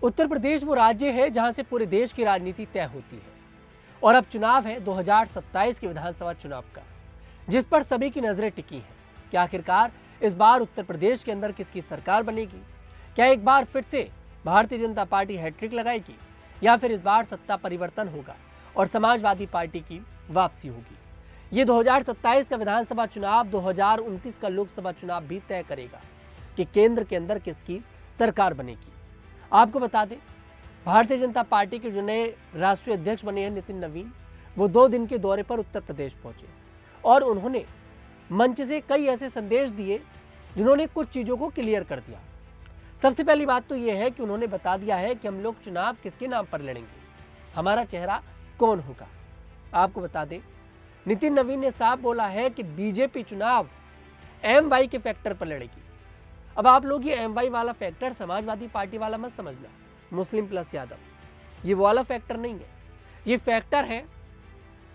उत्तर प्रदेश वो राज्य है जहां से पूरे देश की राजनीति तय होती है और अब चुनाव है 2027 के विधानसभा चुनाव का, जिस पर सभी की नजरें टिकी हैं कि आखिरकार इस बार उत्तर प्रदेश के अंदर किसकी सरकार बनेगी। क्या एक बार फिर से भारतीय जनता पार्टी हैट्रिक लगाएगी या फिर इस बार सत्ता परिवर्तन होगा और समाजवादी पार्टी की वापसी होगी। ये 2027 का विधानसभा चुनाव 2029 का लोकसभा चुनाव भी तय करेगा कि केंद्र के अंदर किसकी सरकार बनेगी। आपको बता दें, भारतीय जनता पार्टी के जो नए राष्ट्रीय अध्यक्ष बने हैं नितिन नवीन, वो 2 दिन के दौरे पर उत्तर प्रदेश पहुंचे और उन्होंने मंच से कई ऐसे संदेश दिए जिन्होंने कुछ चीज़ों को क्लियर कर दिया। सबसे पहली बात तो ये है कि उन्होंने बता दिया है कि हम लोग चुनाव किसके नाम पर लड़ेंगे, हमारा चेहरा कौन होगा। आपको बता दें, नितिन नवीन ने साफ बोला है कि बीजेपी चुनाव MY के फैक्टर पर लड़ेगी। अब आप लोग ये MY वाला फैक्टर समाजवादी पार्टी वाला मत समझना, मुस्लिम प्लस यादव, ये वो वाला फैक्टर नहीं है। ये फैक्टर है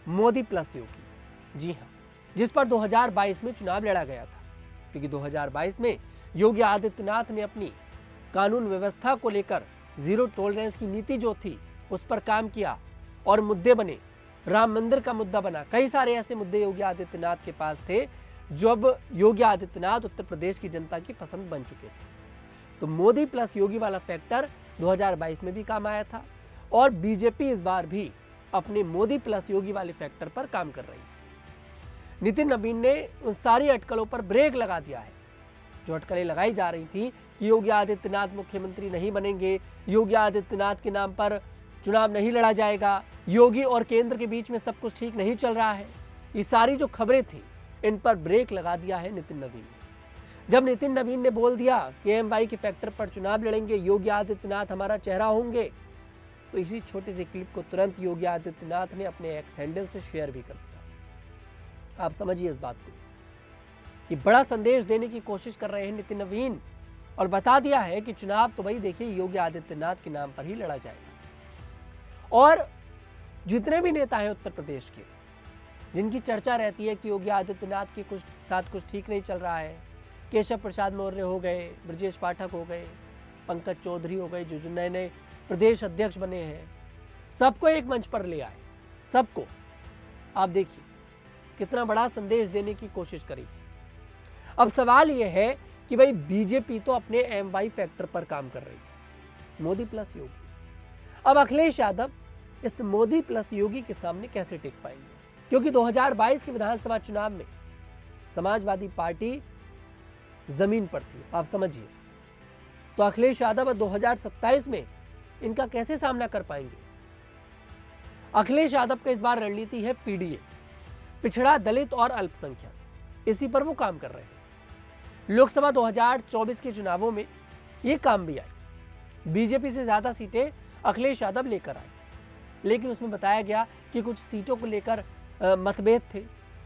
मोदी प्लस योगी। जी हाँ, जिस पर 2022 में चुनाव लड़ा गया था, क्योंकि 2022 में योगी आदित्यनाथ ने अपनी कानून व्यवस्था को लेकर जीरो टॉलरेंस की नीति जो थी उस पर काम किया और मुद्दे बने। राम मंदिर का मुद्दा बना, कई सारे ऐसे मुद्दे योगी आदित्यनाथ के पास थे जो अब योगी आदित्यनाथ उत्तर प्रदेश की जनता की पसंद बन चुके थे। तो मोदी प्लस योगी वाला फैक्टर 2022 में भी काम आया था और बीजेपी इस बार भी अपने मोदी प्लस योगी वाले फैक्टर पर काम कर रही है। नितिन नवीन ने उन सारी अटकलों पर ब्रेक लगा दिया है जो अटकलें लगाई जा रही थी कि योगी आदित्यनाथ मुख्यमंत्री नहीं बनेंगे, योगी आदित्यनाथ के नाम पर चुनाव नहीं लड़ा जाएगा, योगी और केंद्र के बीच में सब कुछ ठीक नहीं चल रहा है। ये सारी जो खबरें थी इन पर ब्रेक लगा दिया है नितिन नवीन ने। जब नितिन नवीन ने बोल दिया कि MY के फैक्टर पर चुनाव लड़ेंगे, योगी आदित्यनाथ हमारा चेहरा होंगे, तो इसी छोटी सी क्लिप को तुरंत योगी आदित्यनाथ ने अपने एक्स हैंडल से शेयर भी कर दिया। आप समझिए इस बात को कि बड़ा संदेश देने की कोशिश कर रहे हैं नितिन नवीन और बता दिया है कि चुनाव तो भाई देखिए योगी आदित्यनाथ के नाम पर ही लड़ा जाएगा। और जितने भी नेता हैं उत्तर प्रदेश के, जिनकी चर्चा रहती है कि योगी आदित्यनाथ के साथ कुछ ठीक नहीं चल रहा है, केशव प्रसाद मौर्य हो गए, ब्रजेश पाठक हो गए, पंकज चौधरी हो गए, जो नए नए प्रदेश अध्यक्ष बने हैं, सबको एक मंच पर ले आए। सबको आप देखिए कितना बड़ा संदेश देने की कोशिश करी। अब सवाल यह है कि भाई बीजेपी तो अपने MY फैक्टर पर काम कर रही है, मोदी प्लस योगी। अब अखिलेश यादव इस मोदी प्लस योगी के सामने कैसे टिक पाएंगे, क्योंकि 2022 के विधानसभा चुनाव में समाजवादी पार्टी जमीन पर थी, आप समझिए। तो अखिलेश यादव 2027 में इनका कैसे सामना कर पाएंगे। अखिलेश यादव का इस बार रणनीति है PDA, पिछड़ा दलित और अल्पसंख्यक, इसी पर वो काम कर रहे हैं। लोकसभा 2024 के चुनावों में ये काम भी आई, बीजेपी से ज्यादा सीटें अखिलेश यादव लेकर आए, लेकिन उसमें बताया गया कि कुछ सीटों को लेकर मतभेद थे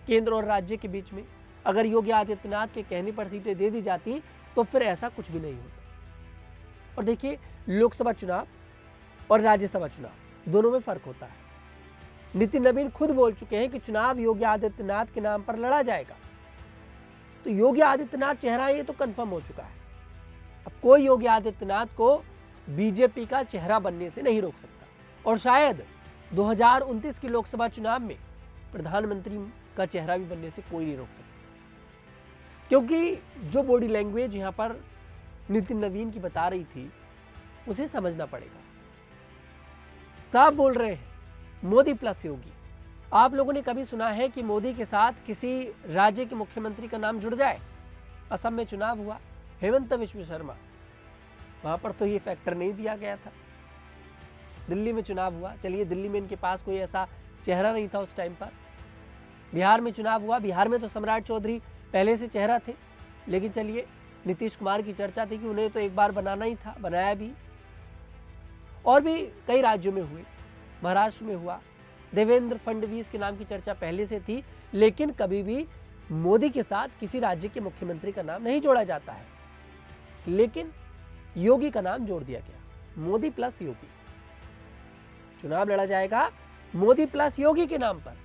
केंद्र और राज्य के बीच में। अगर योगी आदित्यनाथ के कहने पर सीटें दे दी जाती तो फिर ऐसा कुछ भी नहीं होता। और देखिए, लोकसभा चुनाव और राज्यसभा चुनाव दोनों में फर्क होता है। नितिन नवीन खुद बोल चुके हैं कि चुनाव योगी आदित्यनाथ के नाम पर लड़ा जाएगा। तो योगी आदित्यनाथ चेहरा ये तो कंफर्म हो चुका है। अब कोई योगी आदित्यनाथ को बीजेपी का चेहरा बनने से नहीं रोक सकता और शायद 2029 के लोकसभा चुनाव में प्रधानमंत्री का चेहरा भी बनने से कोई नहीं रोक सकता, क्योंकि जो बॉडी लैंग्वेज यहाँ पर नितिन नवीन की बता रही थी उसे समझना पड़ेगा। साफ बोल रहे हैं मोदी प्लस योगी। आप लोगों ने कभी सुना है कि मोदी के साथ किसी राज्य के मुख्यमंत्री का नाम जुड़ जाए। असम में चुनाव हुआ, हेमंत बिस्वा शर्मा, वहां पर तो ये फैक्टर नहीं दिया गया था। दिल्ली में चुनाव हुआ, चलिए दिल्ली में इनके पास कोई ऐसा चेहरा नहीं था उस टाइम पर। बिहार में चुनाव हुआ, बिहार में तो सम्राट चौधरी पहले से चेहरा थे, लेकिन चलिए नीतीश कुमार की चर्चा थी कि उन्हें तो एक बार बनाना ही था, बनाया भी। और भी कई राज्यों में हुए, महाराष्ट्र में हुआ, देवेंद्र फडणवीस के नाम की चर्चा पहले से थी, लेकिन कभी भी मोदी के साथ किसी राज्य के मुख्यमंत्री का नाम नहीं जोड़ा जाता है। लेकिन योगी का नाम जोड़ दिया गया, मोदी प्लस योगी। चुनाव लड़ा जाएगा मोदी प्लस योगी के नाम पर।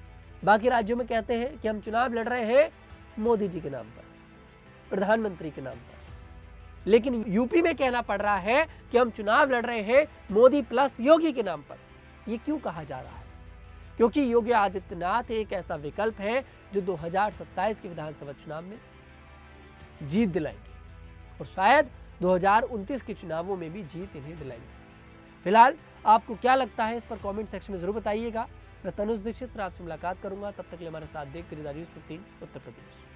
बाकी राज्यों में कहते हैं कि हम चुनाव लड़ रहे हैं मोदी जी के नाम पर, प्रधानमंत्री के नाम पर। लेकिन यूपी में कहना पड़ रहा है कि हम चुनाव लड़ रहे हैं मोदी प्लस योगी के नाम पर। ये क्यों कहा जा रहा है? क्योंकि योगी आदित्यनाथ एक ऐसा विकल्प है जो 2027 के विधानसभा चुनाव में जीत दिलाएंगे और शायद 2029 के चुनावों में भी जीत इन्हें दिलाएंगे। फिलहाल आपको क्या लगता है, इस पर कमेंट सेक्शन में जरूर बताइएगा। मैं तनुज दीक्षित फिर आपसे मुलाकात करूंगा, तब तक के लिए हमारे साथ देखते रहिए न्यूज़ 15 उत्तर प्रदेश।